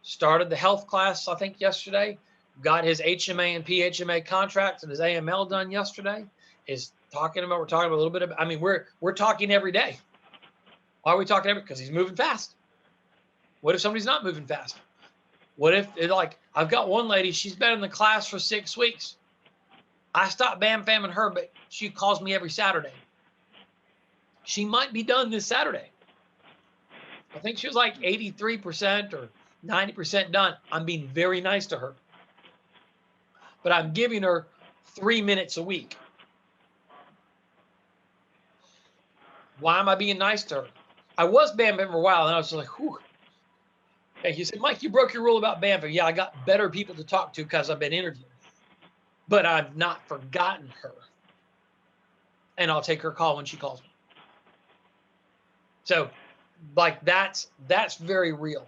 started the health class, I think, yesterday, got his HMA and PHMA contracts and his AML done yesterday. We're talking about a little bit of, I mean, we're talking every day. Why are we talking every? Because he's moving fast. What if somebody's not moving fast? What if I've got one lady, she's been in the class for 6 weeks. I stopped bam famming her, but she calls me every Saturday. She might be done this Saturday. I think she was like 83% or 90% done. I'm being very nice to her. But I'm giving her 3 minutes a week. Why am I being nice to her? I was bam famming for a while, and I was like, whew. Hey, he said, Mike, you broke your rule about bam famming. Yeah, I got better people to talk to because I've been interviewing. But I've not forgotten her. And I'll take her call when she calls me. So that's very real.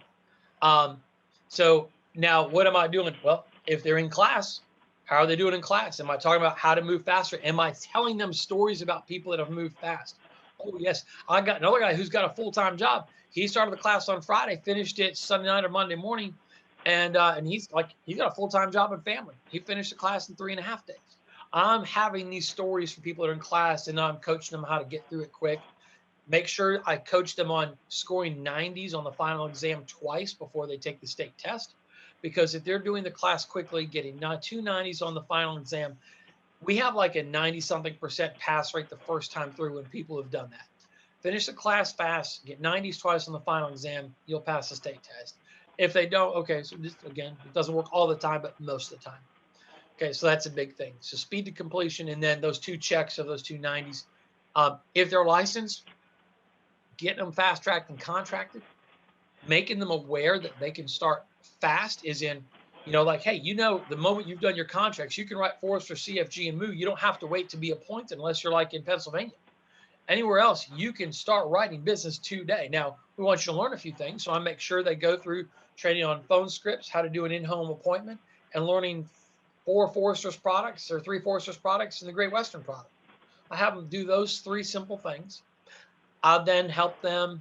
So now what am I doing? Well, if they're in class, how are they doing in class? Am I talking about how to move faster? Am I telling them stories about people that have moved fast? Oh, yes. I got another guy who's got a full-time job. He started the class on Friday, finished it Sunday night or Monday morning. And he's got a full-time job and family. He finished the class in 3.5 days. I'm having these stories for people that are in class, and I'm coaching them how to get through it quick. Make sure I coach them on scoring 90s on the final exam twice before they take the state test. Because if they're doing the class quickly, getting 2 90s on the final exam, we have like a 90-something% pass rate the first time through when people have done that. Finish the class fast, get 90s twice on the final exam, you'll pass the state test. If they don't, okay, so just, again, it doesn't work all the time, but most of the time. Okay, so that's a big thing. So speed to completion, and then those 2 checks of those 2 90s. If they're licensed, getting them fast-tracked and contracted, making them aware that they can start fast is in, hey, the moment you've done your contracts, you can write Forester, CFG, and MOO. You don't have to wait to be appointed unless you're like in Pennsylvania. Anywhere else, you can start writing business today. Now, we want you to learn a few things, so I make sure they go through training on phone scripts, how to do an in-home appointment, and learning 4 Forester's products or 3 Forester's products and the Great Western product. I have them do those 3 simple things. I'll then help them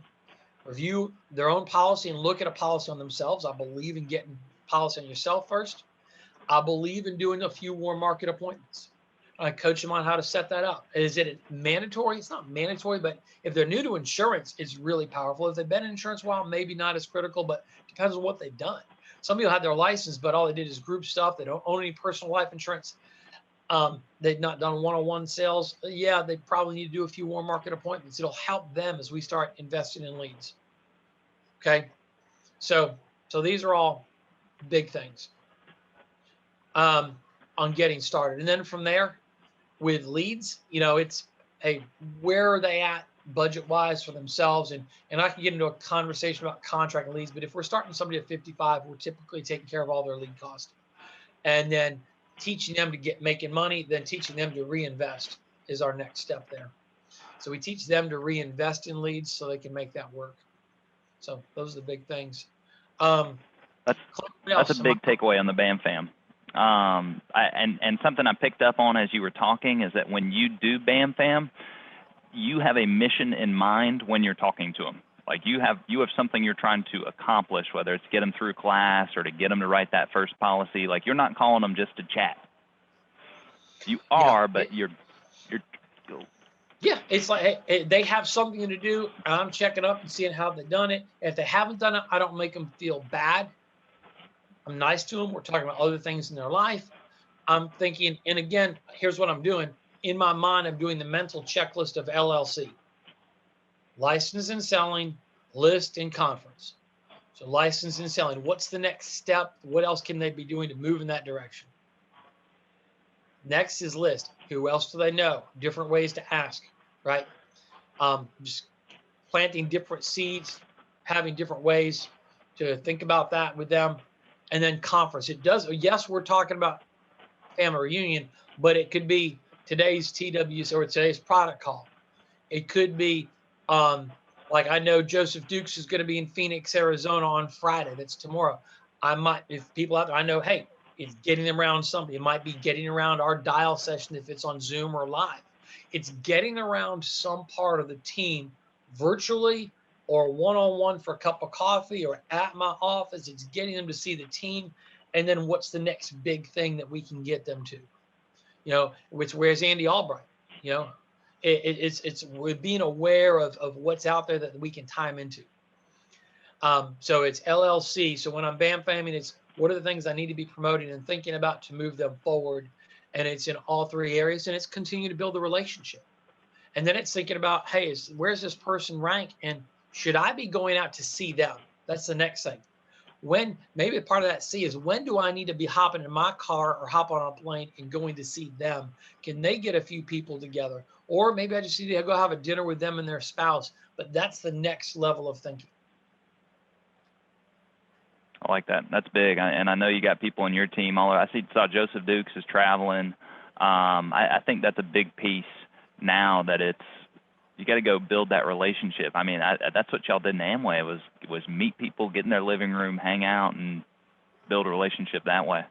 review their own policy and look at a policy on themselves. I believe in getting policy on yourself first. I believe in doing a few warm market appointments. I coach them on how to set that up. Is it mandatory? It's not mandatory, but if they're new to insurance, it's really powerful. If they've been in insurance a while, maybe not as critical, but it depends on what they've done. Some people have their license, but all they did is group stuff. They don't own any personal life insurance. They've not done one-on-one sales. Yeah, they probably need to do a few warm market appointments. It'll help them as we start investing in leads. Okay, so these are all big things on getting started. And then from there, with leads, it's, hey, where are they at budget-wise for themselves? And I can get into a conversation about contract leads, but if we're starting somebody at 55, we're typically taking care of all their lead costs. And then teaching them to making money, then teaching them to reinvest is our next step there. So we teach them to reinvest in leads so they can make that work. So those are the big things. That's a big takeaway on the BAM fam. And something I picked up on as you were talking is that when you do BAM fam, you have a mission in mind when you're talking to them. Like you have something you're trying to accomplish, whether it's get them through class or to get them to write that first policy. Like you're not calling them just to chat. You are, but you're. Yeah, it's like, hey, they have something to do. I'm checking up and seeing how they've done it. If they haven't done it, I don't make them feel bad. I'm nice to them. We're talking about other things in their life. I'm thinking, and again, here's what I'm doing. In my mind, I'm doing the mental checklist of LLC, license and selling, list, and conference. So license and selling, what's the next step? What else can they be doing to move in that direction? Next is list. Who else do they know? Different ways to ask, right? Just planting different seeds, having different ways to think about that with them. And then conference. It does, yes, we're talking about family reunion, but it could be today's TWs or today's product call. It could be like I know Joseph Dukes is going to be in Phoenix, Arizona on Friday. That's tomorrow. I might, if people out there, I know, hey, it's getting around something. It might be getting around our dial session if it's on Zoom or live. It's getting around some part of the team virtually or one-on-one for a cup of coffee or at my office. It's getting them to see the team. And then what's the next big thing that we can get them to? Which where's Andy Albright? It's we're being aware of what's out there that we can time into. So it's LLC. So when I'm BAM-FAMing, it's what are the things I need to be promoting and thinking about to move them forward. And it's in all three areas, and it's continue to build the relationship. And then it's thinking about, hey, where's this person rank? And should I be going out to see them? That's the next thing. When maybe part of that C is when do I need to be hopping in my car or hop on a plane and going to see them? Can they get a few people together? Or maybe I just need to go have a dinner with them and their spouse. But that's the next level of thinking. I like that. That's big. And I know you got people in your team. I saw Joseph Dukes is traveling. I think that's a big piece now that you got to go build that relationship. I mean, that's what y'all did in Amway was meet people, get in their living room, hang out, and build a relationship that way.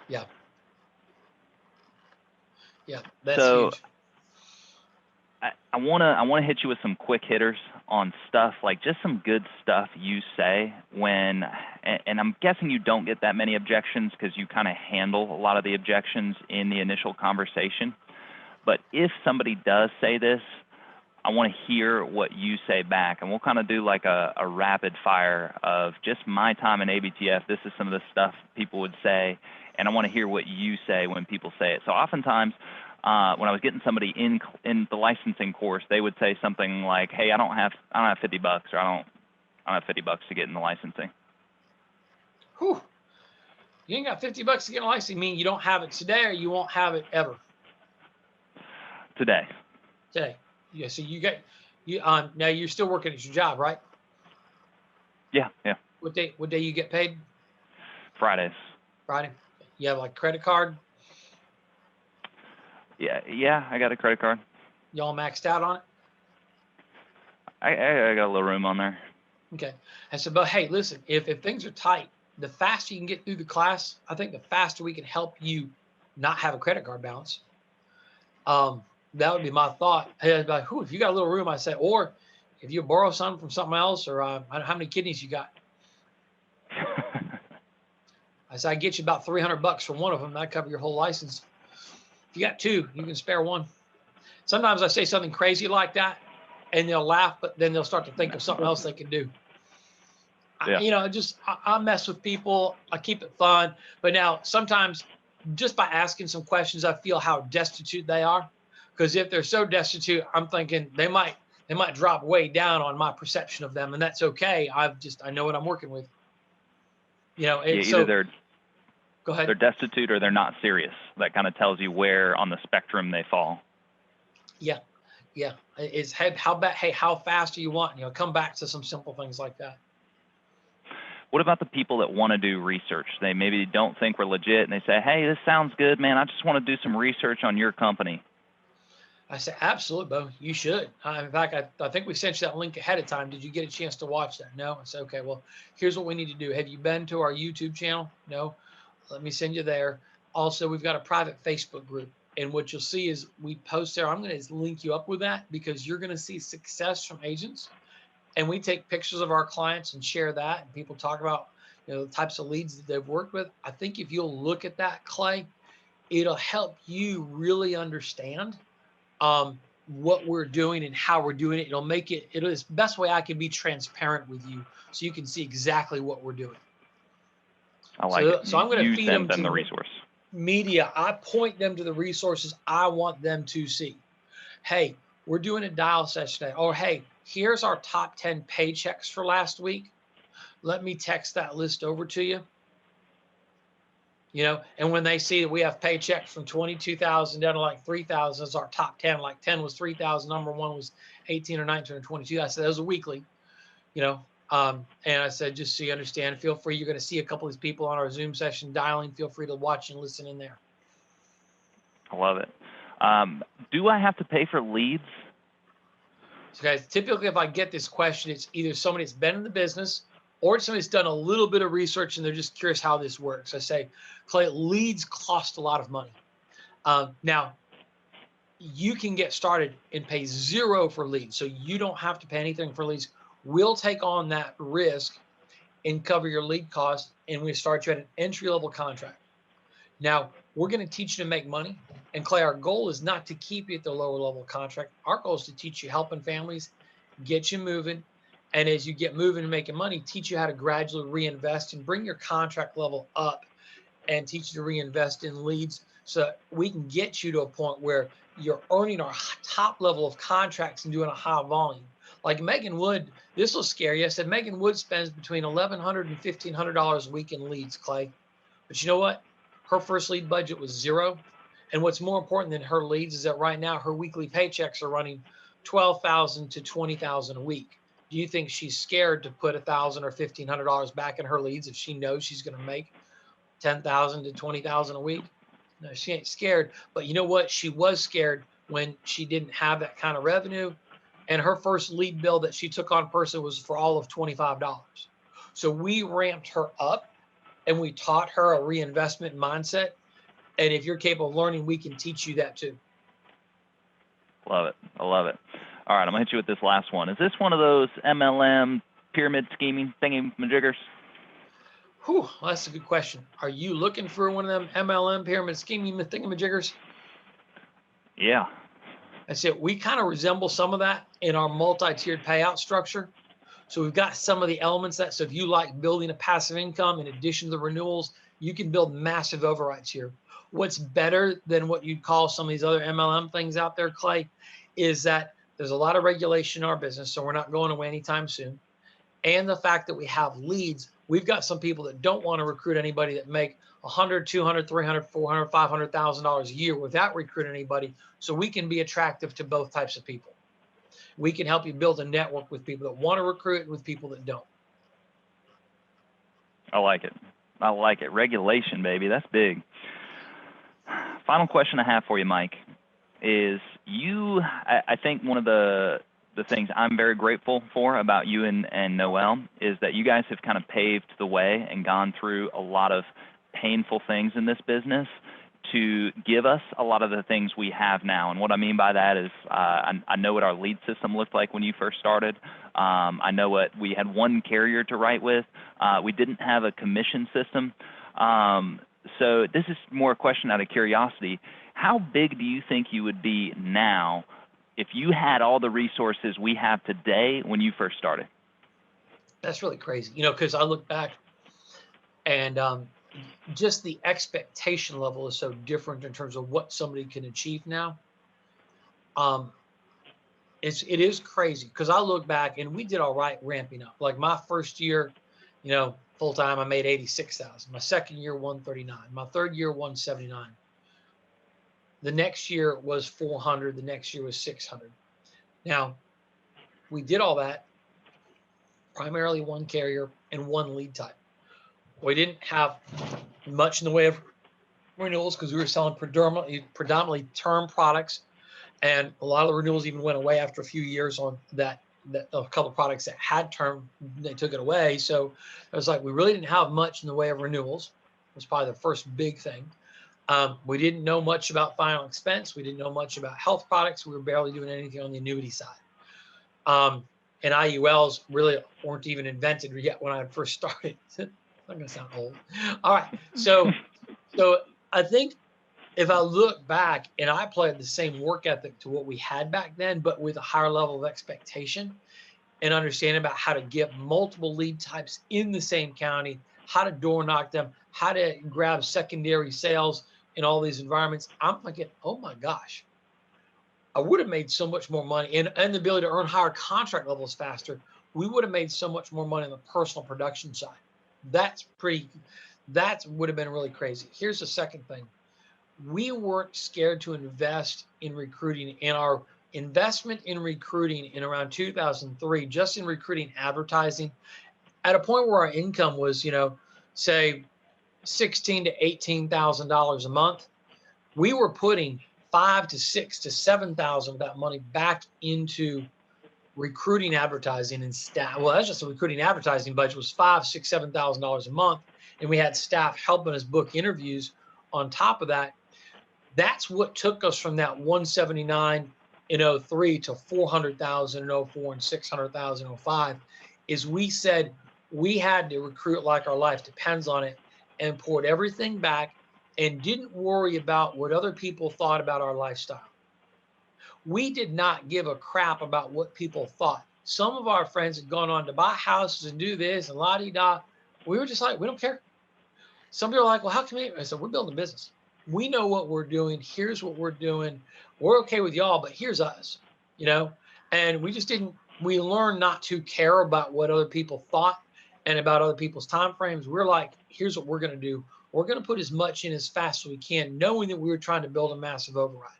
Yeah. Yeah, that's huge. I wanna hit you with some quick hitters on stuff, like just some good stuff you say when, and I'm guessing you don't get that many objections because you kind of handle a lot of the objections in the initial conversation. But if somebody does say this, I want to hear what you say back, and we'll kind of do like a rapid fire of just my time in ABTF. This is some of the stuff people would say, and I want to hear what you say when people say it. So oftentimes, when I was getting somebody in the licensing course, they would say something like, "Hey, I don't have $50, or I don't have $50 to get in the licensing." Whew. You ain't got $50 to get in a licensing. Mean you don't have it today, or you won't have it ever. Today. Yeah. So now you're still working at your job, right? Yeah. What day you get paid? Fridays. Friday. You have like credit card? Yeah, I got a credit card. Y'all maxed out on it? I got a little room on there. Okay. And so, but hey, listen, if things are tight, the faster you can get through the class, I think the faster we can help you not have a credit card balance. That would be my thought. Hey, I'd be like, if you got a little room, I say, or if you borrow something from something else, or I don't know how many kidneys you got. I say, I get you about $300 for one of them. That cover your whole license. If you got two, you can spare one. Sometimes I say something crazy like that, and they'll laugh, but then they'll start to think of something else they can do. Yeah. I mess with people. I keep it fun. But now sometimes just by asking some questions, I feel how destitute they are. Because if they're so destitute, I'm thinking they might drop way down on my perception of them, and that's okay. I know what I'm working with. Either go ahead. They're destitute or they're not serious. That kind of tells you where on the spectrum they fall. Yeah. It's how fast do you want? Come back to some simple things like that. What about the people that want to do research? They maybe don't think we're legit, and they say, "Hey, this sounds good, man. I just want to do some research on your company." I said, absolutely, Bo. You should. In fact, I think we sent you that link ahead of time. Did you get a chance to watch that? No? I said, okay, well, here's what we need to do. Have you been to our YouTube channel? No? Let me send you there. Also, we've got a private Facebook group. And what you'll see is we post there. I'm going to link you up with that because you're going to see success from agents. And we take pictures of our clients and share that. And people talk about the types of leads that they've worked with. I think if you'll look at that, Clay, it'll help you really understand what we're doing and how we're doing it. It'll make it is the best way I can be transparent with you so you can see exactly what we're doing. I like it. So I'm going to feed them the resource. media, I point them to the resources I want them to see. Hey, we're doing a dial session today. Or hey, here's our top 10 paychecks for last week. Let me text that list over to you. And when they see that we have paychecks from 22,000 down to like 3,000 as our top 10, like 10 was 3,000, number one was 18 or 19 or 22. I said, those are weekly, and I said, just so you understand, feel free. You're going to see a couple of these people on our Zoom session dialing. Feel free to watch and listen in there. I love it. Do I have to pay for leads? So guys, typically if I get this question, it's either somebody that's been in the business or it's somebody that's done a little bit of research and they're just curious how this works. I say, Clay, leads cost a lot of money. Now, you can get started and pay zero for leads. So you don't have to pay anything for leads. We'll take on that risk and cover your lead costs, and we start you at an entry-level contract. Now, we're going to teach you to make money. And Clay, our goal is not to keep you at the lower level contract. Our goal is to teach you helping families, get you moving. And as you get moving and making money, teach you how to gradually reinvest and bring your contract level up and teach you to reinvest in leads so that we can get you to a point where you're earning our top level of contracts and doing a high volume. Like Megan Wood, this will scare you. I said Megan Wood spends between $1,100 and $1,500 a week in leads, Clay. But you know what? Her first lead budget was zero. And what's more important than her leads is that right now her weekly paychecks are running $12,000 to $20,000 a week. Do you think she's scared to put $1,000 or $1,500 back in her leads if she knows she's going to make $10,000 to $20,000 a week? No, she ain't scared. But you know what? She was scared when she didn't have that kind of revenue. And her first lead bill that she took on person was for all of $25. So we ramped her up and we taught her a reinvestment mindset. And if you're capable of learning, we can teach you that too. Love it. I love it. All right, I'm going to hit you with this last one. Is this one of those MLM pyramid scheming thingy-majiggers? Whew, well, that's a good question. Are you looking for one of them MLM pyramid scheming thingy-majiggers? Yeah. That's it. We kind of resemble some of that in our multi-tiered payout structure. So we've got some of the elements that, so if you like building a passive income in addition to the renewals, you can build massive overrides here. What's better than what you'd call some of these other MLM things out there, Clay, is that there's a lot of regulation in our business, so we're not going away anytime soon. And the fact that we have leads, we've got some people that don't want to recruit anybody that make $100, $200, $300, $400, $500,000 a year without recruiting anybody. So we can be attractive to both types of people. We can help you build a network with people that want to recruit and with people that don't. I like it. I like it. Regulation, baby. That's big. Final question I have for you, Mike, is I think one of the things I'm very grateful for about you and Noel is that you guys have kind of paved the way and gone through a lot of painful things in this business to give us a lot of the things we have now. And what I mean by that is I know what our lead system looked like when you first started. I know what we had one carrier to write with. We didn't have a commission system. So this is more a question out of curiosity. How big do you think you would be now if you had all the resources we have today when you first started? That's really crazy, because I look back and just the expectation level is so different in terms of what somebody can achieve now. It is crazy because I look back and we did all right ramping up. Like my first year, full time, I made 86,000. My second year, 139. My third year, 179. The next year was 400. The next year was 600. Now, we did all that primarily one carrier and one lead type. We didn't have much in the way of renewals because we were selling predominantly term products, and a lot of the renewals even went away after a few years on that a couple of products that had term, they took it away. So it was like we really didn't have much in the way of renewals. It was probably the first big thing. We didn't know much about final expense. We didn't know much about health products. We were barely doing anything on the annuity side. And IULs really weren't even invented yet when I first started. I'm going to sound old. All right. So I think if I look back and I applied the same work ethic to what we had back then, but with a higher level of expectation and understanding about how to get multiple lead types in the same county, how to door knock them, how to grab secondary sales in all these environments. I'm thinking, oh my gosh, I would have made so much more money, and the ability to earn higher contract levels faster. We would have made so much more money on the personal production side. That's pretty, that would have been really crazy. Here's the second thing. We weren't scared to invest in recruiting, and our investment in recruiting in around 2003, just in recruiting advertising, at a point where our income was, say $16,000 to $18,000 a month, we were putting 5 to 6 to 7,000 of that money back into recruiting advertising and staff. Well, that's just the recruiting advertising budget was $5, 6, $7,000 a month, and we had staff helping us book interviews on top of that. That's what took us from that 179 in 03 to 400,000 in 04 and 600,000 in 05, is we said we had to recruit like our life depends on it, and poured everything back and didn't worry about what other people thought about our lifestyle. We did not give a crap about what people thought. Some of our friends had gone on to buy houses and do this and la-di-da. We were just like, we don't care. Some people are like, well, how come you? I said, we're building a business. We know what we're doing. Here's what we're doing. We're okay with y'all, but here's us, and we learned not to care about what other people thought and about other people's time frames. We're like, here's what we're going to do. We're going to put as much in as fast as we can, knowing that we were trying to build a massive override.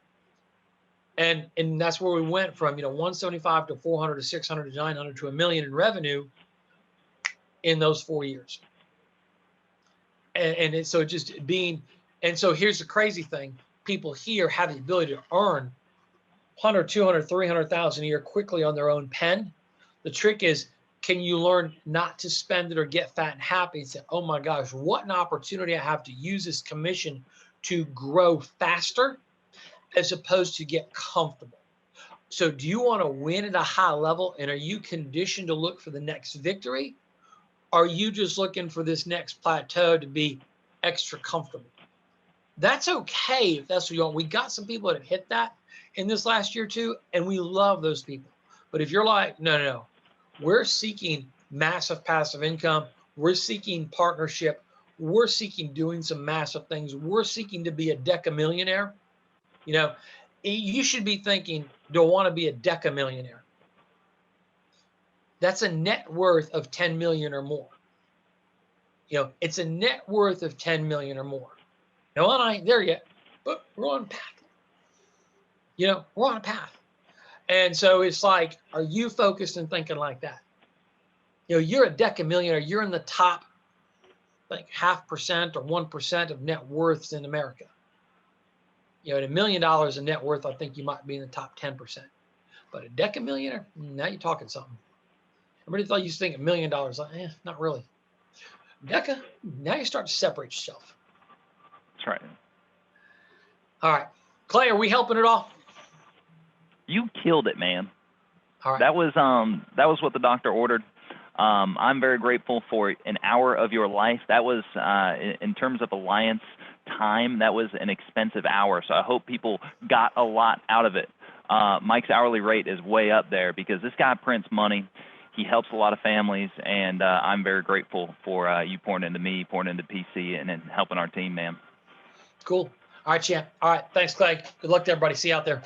And that's where we went from, 175 to 400 to 600 to 900 to $1 million in revenue in those 4 years. And so just being, and so here's the crazy thing. People here have the ability to earn 100, 200, 300,000 a year quickly on their own pen. The trick is, can you learn not to spend it or get fat and happy and say, oh my gosh, what an opportunity I have to use this commission to grow faster as opposed to get comfortable. So do you want to win at a high level, and are you conditioned to look for the next victory? Are you just looking for this next plateau to be extra comfortable? That's okay if that's what you want. We got some people that have hit that in this last year too, and we love those people. But if you're like, no, we're seeking massive passive income, we're seeking partnership, we're seeking doing some massive things, we're seeking to be a decamillionaire, you should be thinking, do I want to be a decamillionaire? That's a net worth of 10 million or more. It's a net worth of 10 million or more. No, I ain't there yet, but we're on a path. We're on a path. And so it's like, are you focused and thinking like that? You're a decamillionaire. You're in the top, like 0.5% or 1% of net worths in America. At $1 million in net worth, I think you might be in the top 10%. But a decamillionaire, now you're talking something. Everybody thought you used to think $1 million, like, not really. Deca, now you start to separate yourself. That's right. All right. Clay, are we helping at all? You killed it, man. All right. That was what the doctor ordered. I'm very grateful for an hour of your life. That was, in terms of Alliance time, that was an expensive hour. So I hope people got a lot out of it. Mike's hourly rate is way up there because this guy prints money. He helps a lot of families, and I'm very grateful for you pouring into me, pouring into PC, and then helping our team, man. Cool. All right, champ. All right. Thanks, Clay. Good luck to everybody. See you out there.